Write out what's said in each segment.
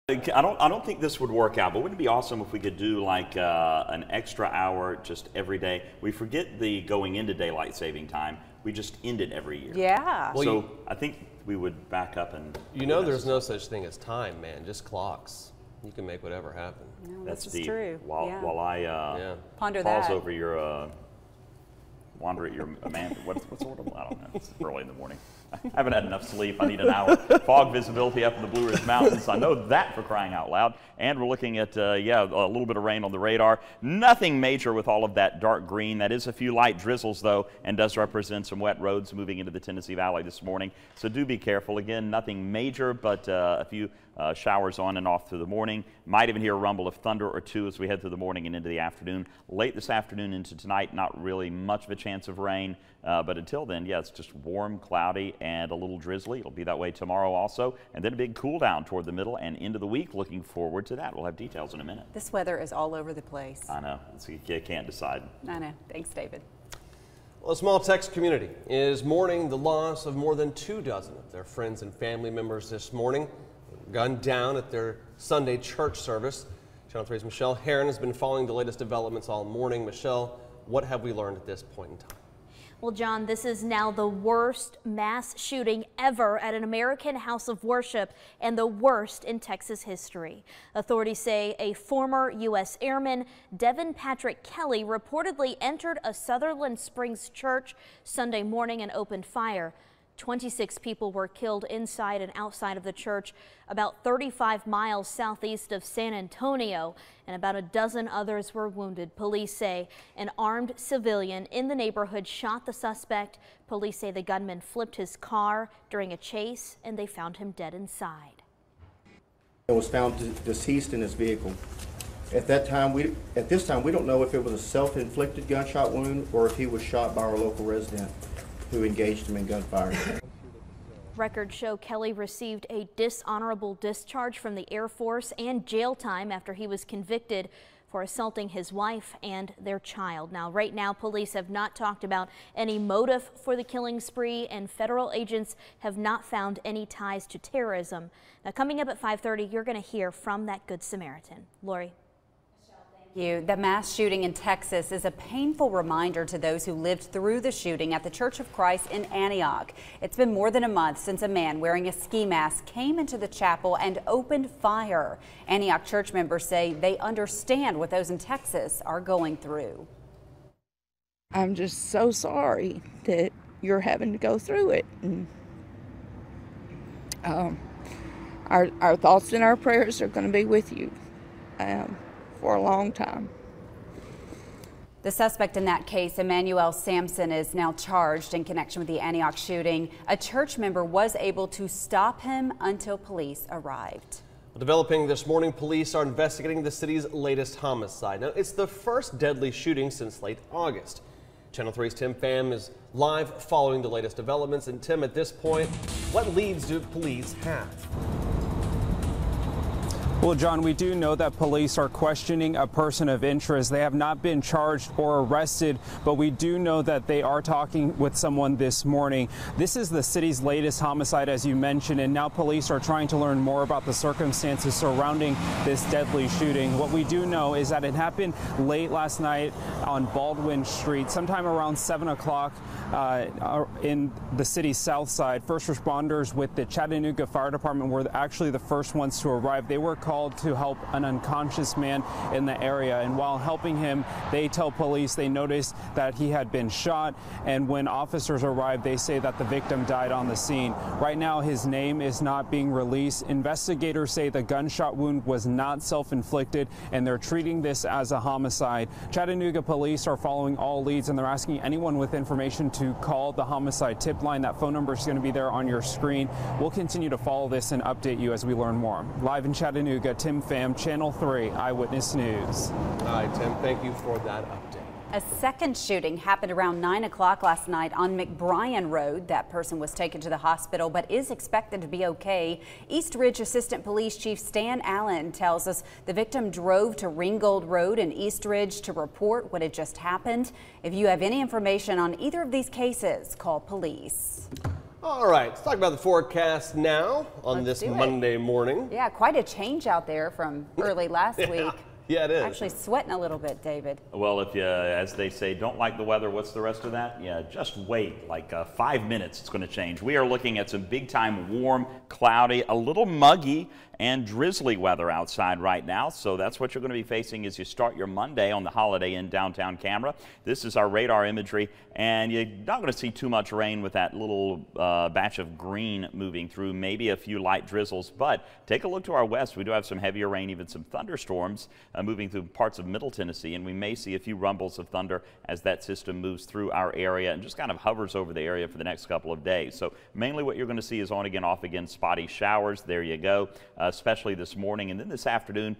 I don't think this would work out, but wouldn't it be awesome if we could do like an extra hour just every day? We forget the going into daylight saving time. We just end it every year. Yeah. Well, so I think we would back up and. There's no such thing as time, man. Just clocks. You can make whatever happen. No, That's this deep. is true. While I ponder pause that. over your wander at your man. What's sort of? I don't know. It's early in the morning. I haven't had enough sleep. I need an hour. Fog visibility up in the Blue Ridge Mountains. I know that for crying out loud. And we're looking at, a little bit of rain on the radar. Nothing major with all of that dark green. That is a few light drizzles, though, and does represent some wet roads moving into the Tennessee Valley this morning. So do be careful. Again, nothing major, but a few showers on and off through the morning. Might even hear a rumble of thunder or two as we head through the morning and into the afternoon. Late this afternoon into tonight, not really much of a chance of rain. But until then, it's just warm, cloudy, and a little drizzly. It'll be that way tomorrow also. And then a big cool down toward the middle and into the week. Looking forward to that. We'll have details in a minute. This weather is all over the place. I know. You can't decide. I know. Thanks, David. Well, a small Texas community is mourning the loss of more than 24 of their friends and family members this morning. Gunned down at their Sunday church service. Channel 3's Michelle Herron has been following the latest developments all morning. Michelle, what have we learned at this point in time? Well, John, this is now the worst mass shooting ever at an American house of worship and the worst in Texas history. Authorities say a former U.S. airman, Devin Patrick Kelly, reportedly entered a Sutherland Springs church Sunday morning and opened fire. 26 people were killed inside and outside of the church about 35 miles southeast of San Antonio, and about a dozen others were wounded. Police say an armed civilian in the neighborhood shot the suspect. Police say the gunman flipped his car during a chase and they found him dead inside. He was found deceased in his vehicle. At this time, we don't know if it was a self-inflicted gunshot wound or if he was shot by our local resident who engaged him in gunfire. Records show Kelly received a dishonorable discharge from the Air Force and jail time after he was convicted for assaulting his wife and their child. Now, right now, police have not talked about any motive for the killing spree, and federal agents have not found any ties to terrorism. Now, coming up at 5:30, you're going to hear from that Good Samaritan. Lori. The mass shooting in Texas is a painful reminder to those who lived through the shooting at the Church of Christ in Antioch. It's been more than a month since a man wearing a ski mask came into the chapel and opened fire. Antioch church members say they understand what those in Texas are going through. I'm just so sorry that you're having to go through it. And, our thoughts and our prayers are going to be with you. For a long time. The suspect in that case, Emmanuel Sampson, is now charged in connection with the Antioch shooting. A church member was able to stop him until police arrived. Well, developing this morning, police are investigating the city's latest homicide. Now, it's the first deadly shooting since late August. Channel 3's Tim Pham is live following the latest developments. And Tim, at this point, what leads do police have? Well, John, we do know that police are questioning a person of interest. They have not been charged or arrested, but we do know that they are talking with someone this morning. This is the city's latest homicide, as you mentioned, and now police are trying to learn more about the circumstances surrounding this deadly shooting. What we do know is that it happened late last night on Baldwin Street, sometime around 7 o'clock in the city's south side. First responders with the Chattanooga Fire Department were actually the first ones to arrive. They were called to help an unconscious man in the area, and while helping him, they tell police they noticed that he had been shot, and when officers arrived, they say that the victim died on the scene. Right now, his name is not being released. Investigators say the gunshot wound was not self-inflicted, and they're treating this as a homicide. Chattanooga police are following all leads, and they're asking anyone with information to call the homicide tip line. That phone number is going to be there on your screen. We'll continue to follow this and update you as we learn more. Live in Chattanooga, Tim Pham, Channel 3 Eyewitness News. All right, Tim, thank you for that update. A second shooting happened around 9 o'clock last night on McBrien Road. That person was taken to the hospital but is expected to be okay. East Ridge Assistant Police Chief Stan Allen tells us the victim drove to Ringgold Road in East Ridge to report what had just happened. If you have any information on either of these cases, call police. All right, let's talk about the forecast now on this Monday morning. Yeah, quite a change out there from early last week. Yeah, it is. Actually sweating a little bit, David. Well, if you, as they say, don't like the weather, what's the rest of that? Yeah, just wait. Like 5 minutes, it's going to change. We are looking at some big-time warm, cloudy, a little muggy, and drizzly weather outside right now. So that's what you're going to be facing as you start your Monday on the Holiday Inn downtown camera. This is our radar imagery, and you're not going to see too much rain with that little batch of green moving through, maybe a few light drizzles. But take a look to our west. We do have some heavier rain, even some thunderstorms moving through parts of Middle Tennessee, and we may see a few rumbles of thunder as that system moves through our area and just kind of hovers over the area for the next couple of days. So mainly what you're going to see is on again, off again, spotty showers. There you go. Especially this morning, and then this afternoon,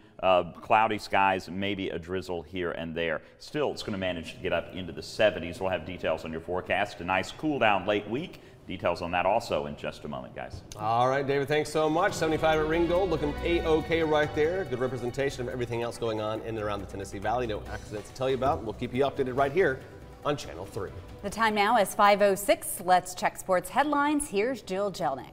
cloudy skies, maybe a drizzle here and there. Still, it's going to manage to get up into the 70s. We'll have details on your forecast. A nice cool down late week. Details on that also in just a moment, guys. All right, David, thanks so much. 75 at Ringgold, looking A-OK right there. Good representation of everything else going on in and around the Tennessee Valley. No accidents to tell you about. We'll keep you updated right here on Channel 3. The time now is 5:06. Let's check sports headlines. Here's Jill Jelnick.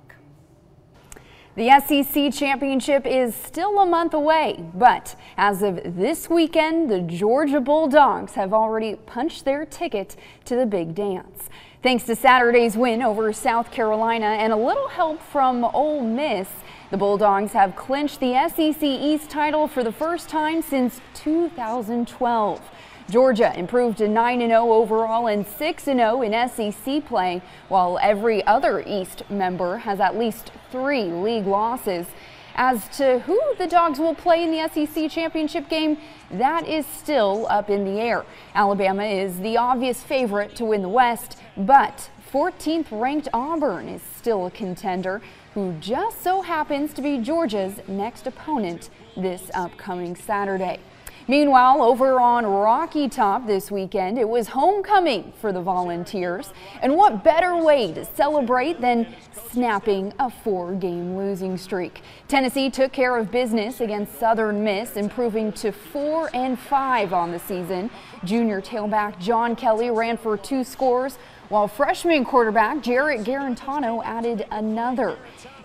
The SEC championship is still a month away, but as of this weekend, the Georgia Bulldogs have already punched their ticket to the big dance. Thanks to Saturday's win over South Carolina and a little help from Ole Miss, the Bulldogs have clinched the SEC East title for the first time since 2012. Georgia improved to 9-0 overall and 6-0 in SEC play, while every other East member has at least 3 league losses. As to who the Dogs will play in the SEC championship game, that is still up in the air. Alabama is the obvious favorite to win the West, but 14th ranked Auburn is still a contender, who just so happens to be Georgia's next opponent this upcoming Saturday. Meanwhile, over on Rocky Top this weekend, it was homecoming for the Volunteers. And what better way to celebrate than snapping a 4-game losing streak? Tennessee took care of business against Southern Miss, improving to 4-5 on the season. Junior tailback John Kelly ran for 2 scores, while freshman quarterback Jarrett Garantano added another.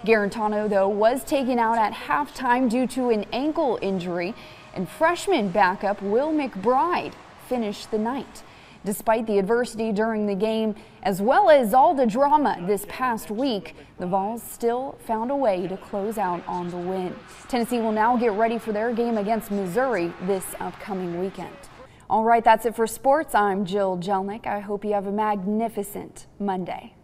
Garantano, though, was taken out at halftime due to an ankle injury, and freshman backup Will McBride finished the night. Despite the adversity during the game, as well as all the drama this past week, the Vols still found a way to close out on the win. Tennessee will now get ready for their game against Missouri this upcoming weekend. All right, that's it for sports. I'm Jill Jelnick. I hope you have a magnificent Monday.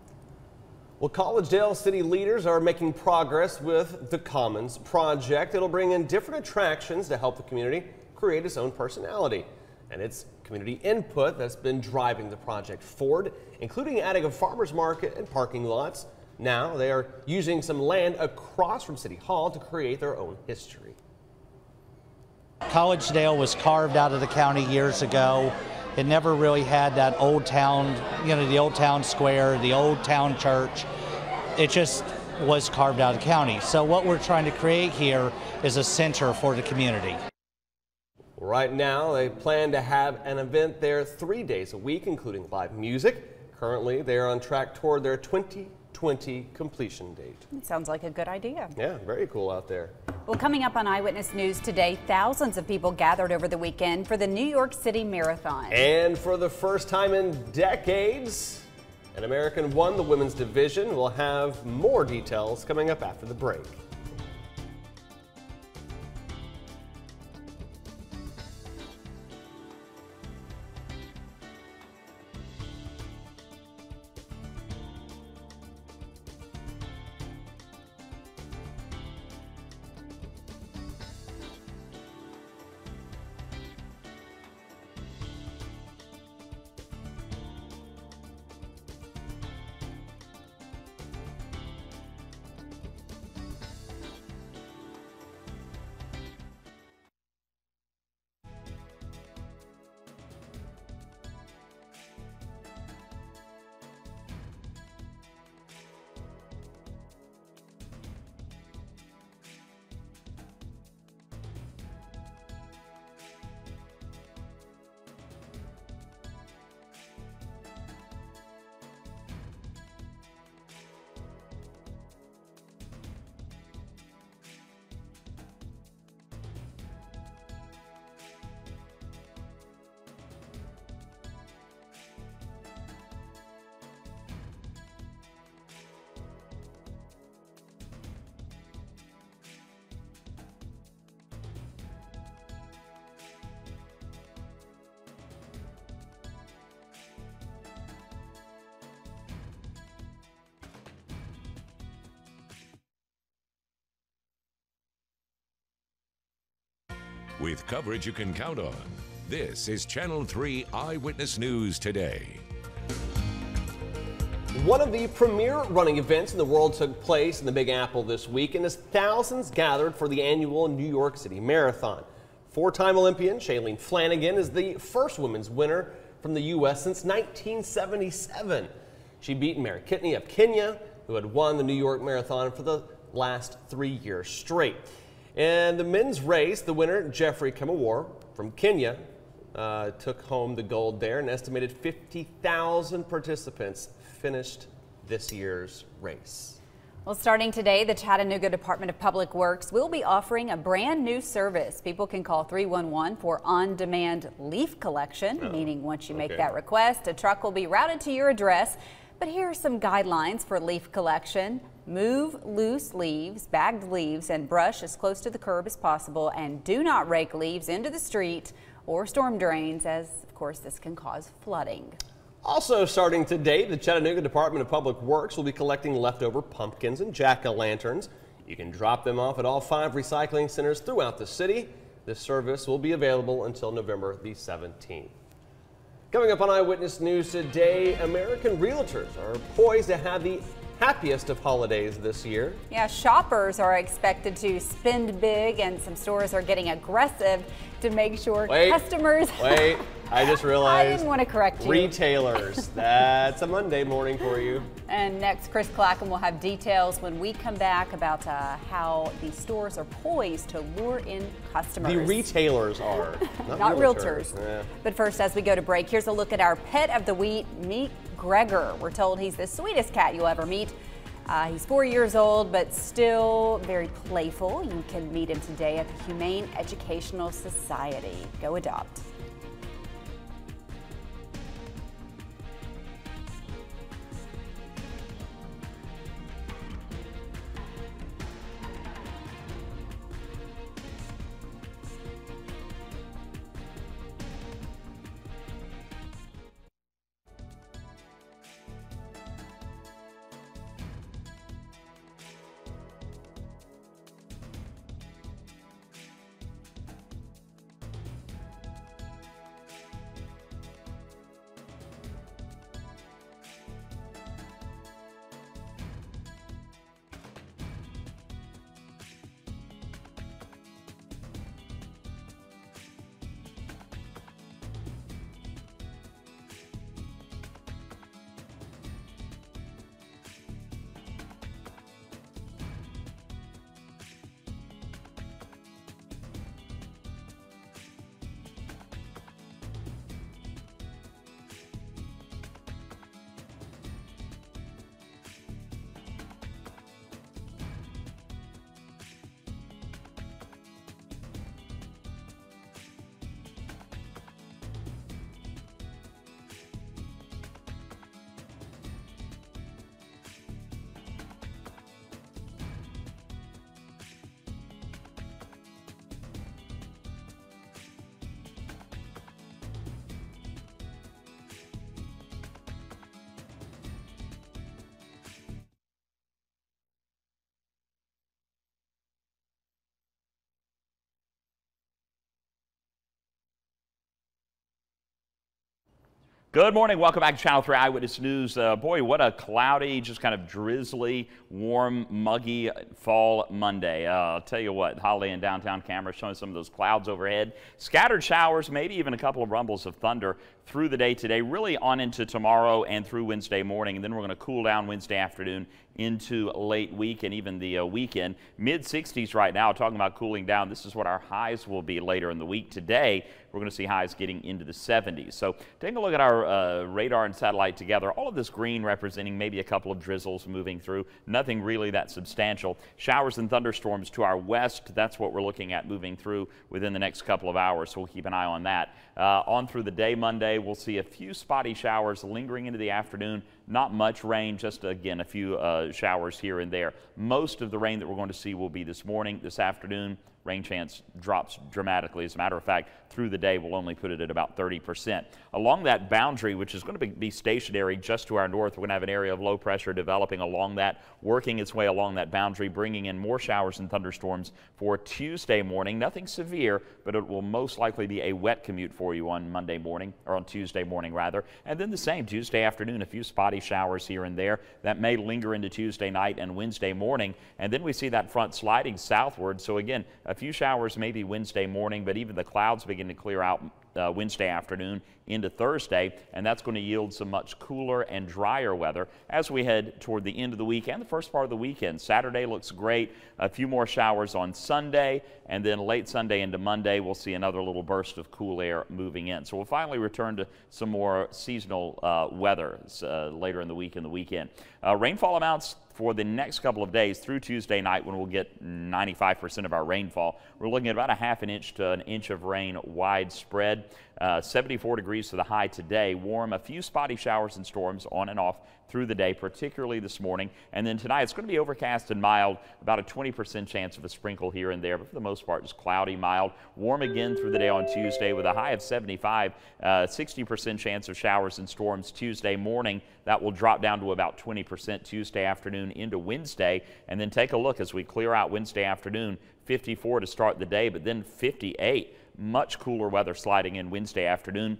Well, Collegedale city leaders are making progress with the Commons project. It'll bring in different attractions to help the community create its own personality. And it's community input that's been driving the project forward, including adding a farmer's market and parking lots. Now they are using some land across from City Hall to create their own history. Collegedale was carved out of the county years ago. It never really had that old town, the old town square, the old town church. It just was carved out of the county. So what we're trying to create here is a center for the community. Right now, they plan to have an event there 3 days a week, including live music. Currently, they are on track toward their 2020 completion date. Sounds like a good idea. Yeah, very cool out there. Well, coming up on Eyewitness News today, thousands of people gathered over the weekend for the New York City Marathon. And for the first time in decades, an American won the women's division. We'll have more details coming up after the break. with coverage you can count on. This is Channel 3 Eyewitness News Today. One of the premier running events in the world took place in the Big Apple this weekend as thousands gathered for the annual New York City Marathon. Four-time Olympian Shailene Flanagan is the first women's winner from the U.S. since 1977. She beat Mary Kitney of Kenya, who had won the New York Marathon for the last 3 years straight. In the men's race, the winner, Jeffrey Kamawar from Kenya, took home the gold there. An estimated 50,000 participants finished this year's race. Well, starting today, the Chattanooga Department of Public Works will be offering a brand new service. People can call 311 for on-demand leaf collection, meaning once you make that request, a truck will be routed to your address. But here are some guidelines for leaf collection. Move loose leaves, bagged leaves, and brush as close to the curb as possible, and do not rake leaves into the street or storm drains, as of course this can cause flooding. Also starting today, the Chattanooga Department of Public Works will be collecting leftover pumpkins and jack-o'-lanterns. You can drop them off at all 5 recycling centers throughout the city. This service will be available until November the 17th. Coming up on Eyewitness News Today, American realtors are poised to have the happiest of holidays this year. Yeah, shoppers are expected to spend big, and some stores are getting aggressive to make sure customers... Wait, I just realized. I didn't want to correct you. Retailers. That's a Monday morning for you. And next, Chris Clackham will have details when we come back about how the stores are poised to lure in customers. The retailers are, not realtors. Yeah. But first, as we go to break, here's a look at our pet of the week. Meet Gregor. We're told he's the sweetest cat you'll ever meet. He's 4 years old, but still very playful. You can meet him today at the Humane Educational Society. Go adopt. Good morning. Welcome back to Channel 3 Eyewitness News. Boy, what a cloudy, just kind of drizzly, warm, muggy fall Monday. I'll tell you what, holiday in downtown camera showing some of those clouds overhead. Scattered showers, maybe even a couple of rumbles of thunder through the day today, really on into tomorrow and through Wednesday morning. And then we're going to cool down Wednesday afternoon into late week and even the weekend. Mid-60s right now, talking about cooling down. This is what our highs will be later in the week. Today, we're going to see highs getting into the 70s. So taking a look at our radar and satellite together, all of this green representing maybe a couple of drizzles moving through. Nothing really that substantial. Showers and thunderstorms to our west. That's what we're looking at moving through within the next couple of hours. So we'll keep an eye on that. On through the day Monday, we'll see a few spotty showers lingering into the afternoon. Not much rain, just again a few showers here and there. Most of the rain that we're going to see will be this morning, this afternoon, rain chance drops dramatically. As a matter of fact, through the day, we'll only put it at about 30%. Along that boundary, which is going to be stationary just to our north, we're going to have an area of low pressure developing along that, working its way along that boundary, bringing in more showers and thunderstorms for Tuesday morning. Nothing severe, but it will most likely be a wet commute for you on Monday morning, or on Tuesday morning rather. And then the same Tuesday afternoon, a few spotty showers here and there that may linger into Tuesday night and Wednesday morning. And then we see that front sliding southward. So again, a few showers maybe Wednesday morning, but even the clouds begin to clear out Wednesday afternoon into Thursday, and that's going to yield some much cooler and drier weather as we head toward the end of the week and the first part of the weekend. Saturday looks great. A few more showers on Sunday, and then late Sunday into Monday we'll see another little burst of cool air moving in. So we'll finally return to some more seasonal weather later in the week and the weekend. Rainfall amounts for the next couple of days through Tuesday night, when we'll get 95% of our rainfall. We're looking at about a half an inch to an inch of rain widespread. 74 degrees to the high today. Warm, a few spotty showers and storms on and off through the day, particularly this morning. And then tonight it's going to be overcast and mild, about a 20% chance of a sprinkle here and there, but for the most part just cloudy, mild. Warm again through the day on Tuesday with a high of 75, 60% chance of showers and storms Tuesday morning. That will drop down to about 20% Tuesday afternoon into Wednesday. And then take a look as we clear out Wednesday afternoon, 54 to start the day, but then 58. Much cooler weather sliding in Wednesday afternoon.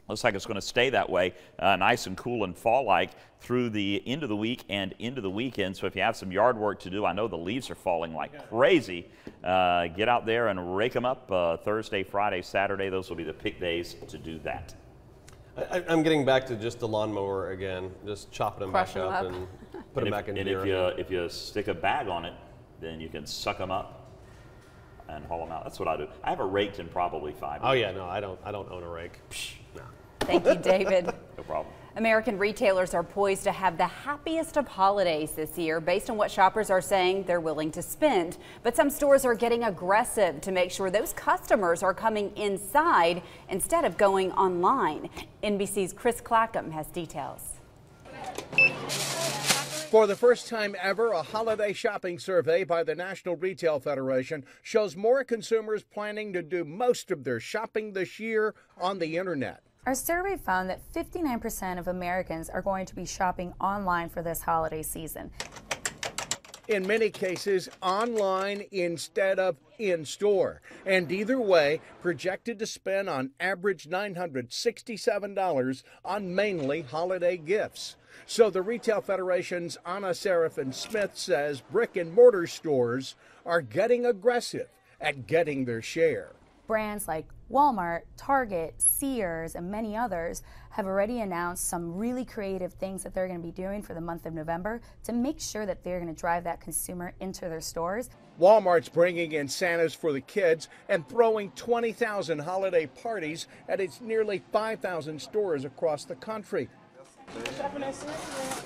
Looks like it's going to stay that way, nice and cool and fall-like through the end of the week and into the weekend. So if you have some yard work to do, I know the leaves are falling like crazy. Get out there and rake them up Thursday, Friday, Saturday. Those will be the pick days to do that. I'm getting back to just the lawnmower again, just chopping them back up and put them back in gear. If you stick a bag on it, then you can suck them up and haul them out. That's what I do. I haven't raked in probably 5 years. Oh yeah, no, I don't own a rake. No. Thank you, David. No problem. American retailers are poised to have the happiest of holidays this year based on what shoppers are saying they're willing to spend. But some stores are getting aggressive to make sure those customers are coming inside instead of going online. NBC's Chris Clackham has details. For the first time ever, a holiday shopping survey by the National Retail Federation shows more consumers planning to do most of their shopping this year on the internet. Our survey found that 59% of Americans are going to be shopping online for this holiday season. In many cases, online instead of in-store. And either way, projected to spend on average $967 on mainly holiday gifts. So the Retail Federation's Anna Seraphin-Smith says brick and mortar stores are getting aggressive at getting their share. Brands like Walmart, Target, Sears, and many others have already announced some really creative things that they're going to be doing for the month of November to make sure that they're going to drive that consumer into their stores. Walmart's bringing in Santas for the kids and throwing 20,000 holiday parties at its nearly 5,000 stores across the country.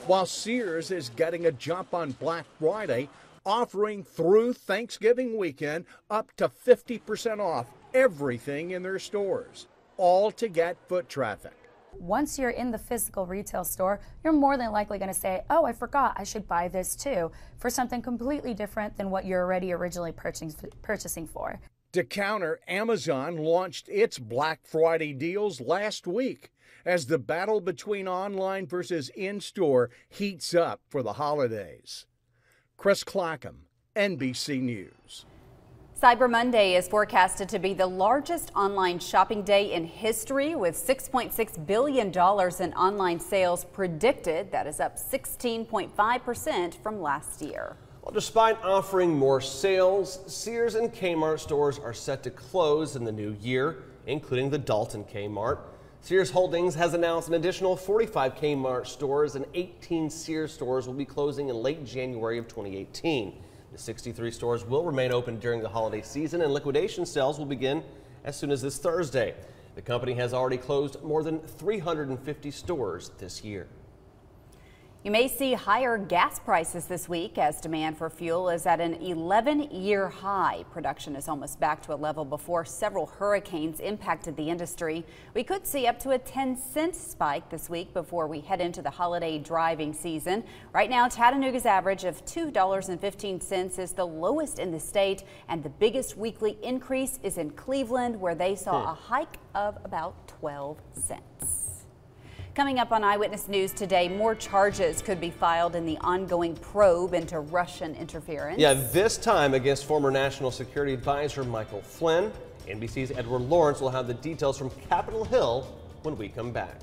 While Sears is getting a jump on Black Friday, offering through Thanksgiving weekend up to 50% off everything in their stores, all to get foot traffic. Once you're in the physical retail store, you're more than likely going to say, oh, I forgot I should buy this too, for something completely different than what you're already originally purchasing for. To counter, Amazon launched its Black Friday deals last week as the battle between online versus in-store heats up for the holidays. Chris Clackham, NBC News. Cyber Monday is forecasted to be the largest online shopping day in history, with $6.6 billion in online sales predicted. That is up 16.5% from last year. Well, despite offering more sales, Sears and Kmart stores are set to close in the new year, including the Dalton Kmart. Sears Holdings has announced an additional 45 Kmart stores and 18 Sears stores will be closing in late January of 2018. The 63 stores will remain open during the holiday season, and liquidation sales will begin as soon as this Thursday. The company has already closed more than 350 stores this year. You may see higher gas prices this week as demand for fuel is at an 11-year high. Production is almost back to a level before several hurricanes impacted the industry. We could see up to a 10-cent spike this week before we head into the holiday driving season. Right now, Chattanooga's average of $2.15 is the lowest in the state, and the biggest weekly increase is in Cleveland, where they saw a hike of about 12 cents. Coming up on Eyewitness News today, more charges could be filed in the ongoing probe into Russian interference. Yeah, this time against former National Security Advisor Michael Flynn. NBC's Edward Lawrence will have the details from Capitol Hill when we come back.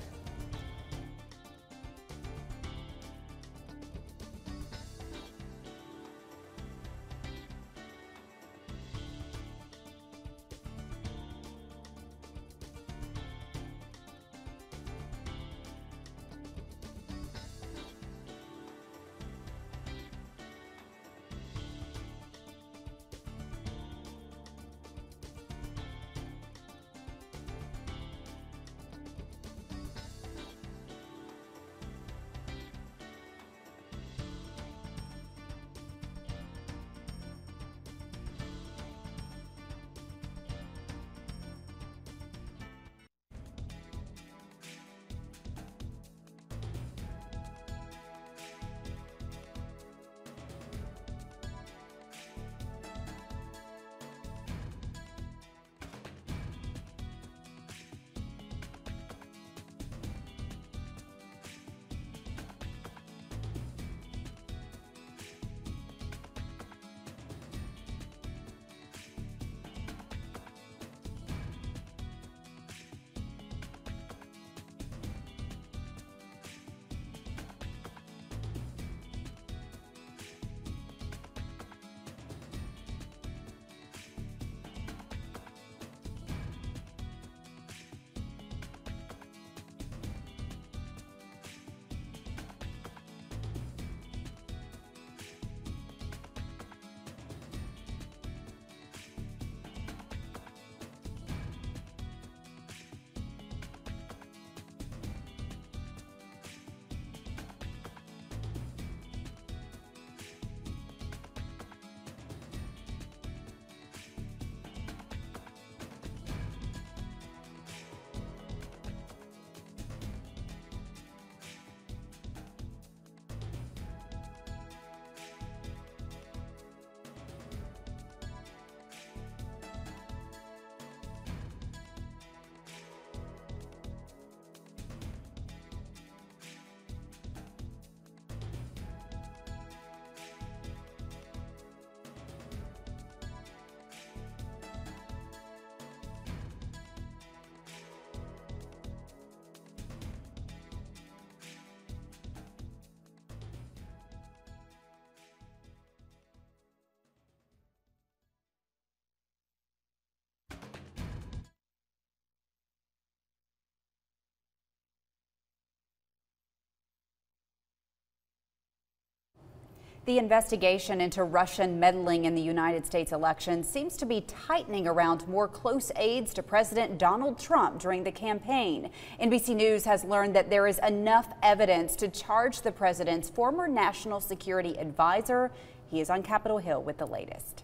The investigation into Russian meddling in the United States election seems to be tightening around more close aides to President Donald Trump during the campaign. NBC News has learned that there is enough evidence to charge the president's former national security advisor. He is on Capitol Hill with the latest.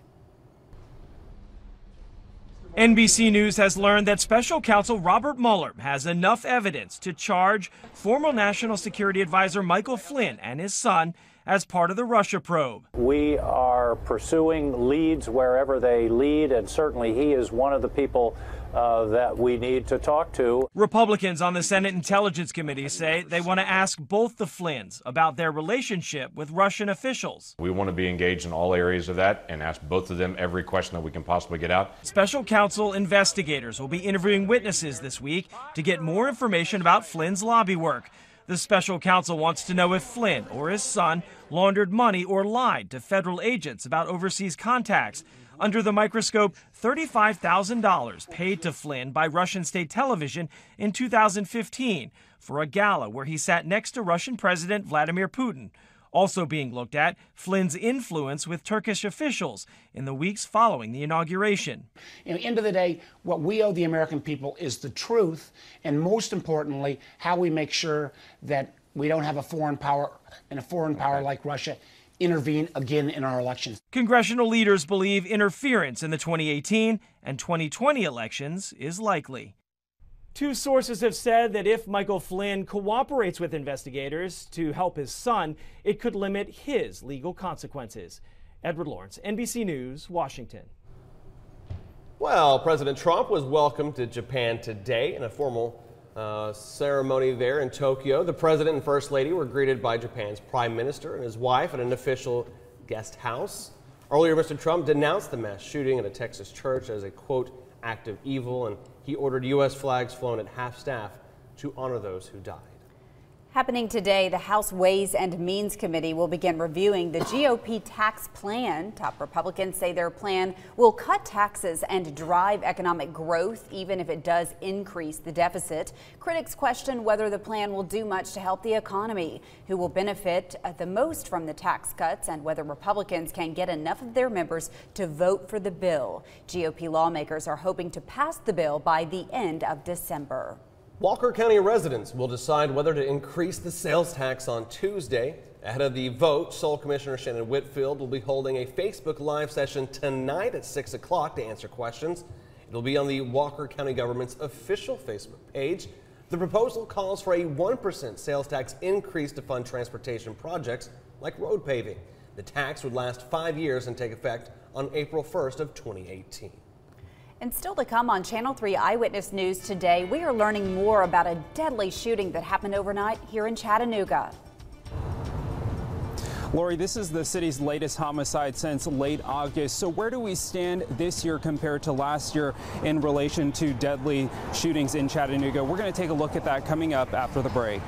NBC News has learned that Special Counsel Robert Mueller has enough evidence to charge former National Security Advisor Michael Flynn and his son as part of the Russia probe. We are pursuing leads wherever they lead, and certainly he is one of the people that we need to talk to. Republicans on the Senate Intelligence Committee say they want to ask both the Flynns about their relationship with Russian officials. We want to be engaged in all areas of that and ask both of them every question that we can possibly get out. Special counsel investigators will be interviewing witnesses this week to get more information about Flynn's lobby work. The special counsel wants to know if Flynn or his son laundered money or lied to federal agents about overseas contacts. Under the microscope, $35,000 paid to Flynn by Russian state television in 2015 for a gala where he sat next to Russian President Vladimir Putin. Also being looked at, Flynn's influence with Turkish officials in the weeks following the inauguration. At the end of the day, what we owe the American people is the truth, and most importantly, how we make sure that we don't have a foreign power like Russia intervene again in our elections. Congressional leaders believe interference in the 2018 and 2020 elections is likely. Two sources have said that if Michael Flynn cooperates with investigators to help his son, it could limit his legal consequences. Edward Lawrence, NBC News, Washington. Well, President Trump was welcomed to Japan today in a formal ceremony there in Tokyo. The president and first lady were greeted by Japan's prime minister and his wife at an official guest house. Earlier, Mr. Trump denounced the mass shooting at a Texas church as a, quote, act of evil, and he ordered U.S. flags flown at half-staff to honor those who died. Happening today, the House Ways and Means Committee will begin reviewing the GOP tax plan. Top Republicans say their plan will cut taxes and drive economic growth, even if it does increase the deficit. Critics question whether the plan will do much to help the economy, who will benefit the most from the tax cuts, and whether Republicans can get enough of their members to vote for the bill. GOP lawmakers are hoping to pass the bill by the end of December. Walker County residents will decide whether to increase the sales tax on Tuesday. Ahead of the vote, Seoul Commissioner Shannon Whitfield will be holding a Facebook Live session tonight at 6 o'clock to answer questions. It'll be on the Walker County government's official Facebook page. The proposal calls for a 1% sales tax increase to fund transportation projects like road paving. The tax would last 5 years and take effect on April 1st of 2018. And still to come on Channel 3 Eyewitness News today, we are learning more about a deadly shooting that happened overnight here in Chattanooga. Lori, this is the city's latest homicide since late August. So where do we stand this year compared to last year in relation to deadly shootings in Chattanooga? We're going to take a look at that coming up after the break.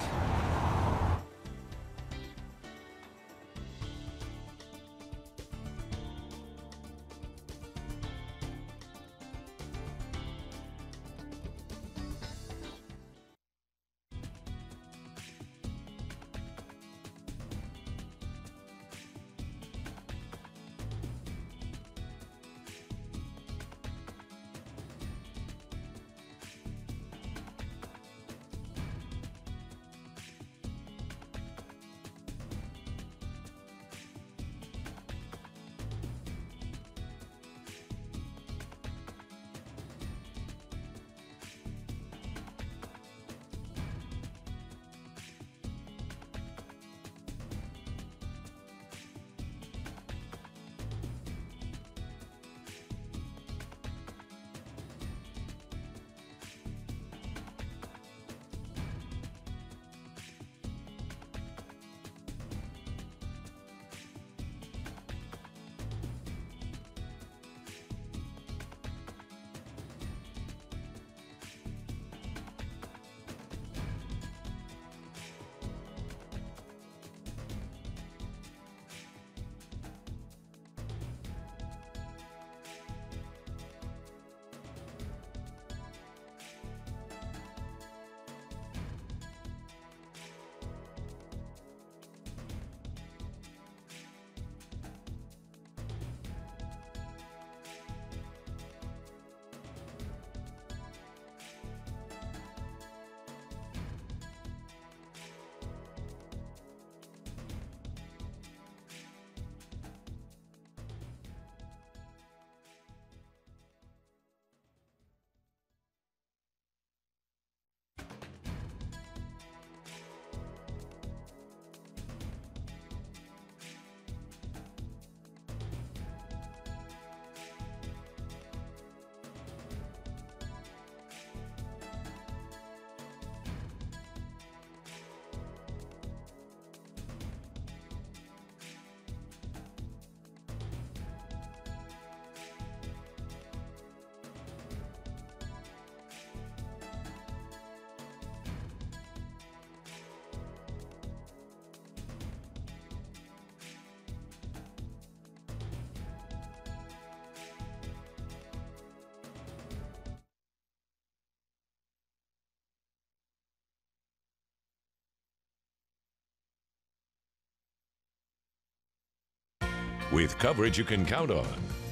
With coverage you can count on,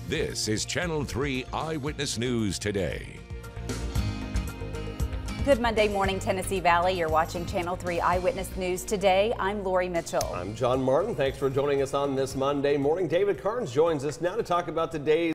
this is Channel 3 Eyewitness News Today. Good Monday morning, Tennessee Valley. You're watching Channel 3 Eyewitness News today. I'm Lori Mitchell. I'm John Martin. Thanks for joining us on this Monday morning. David Carnes joins us now to talk about today's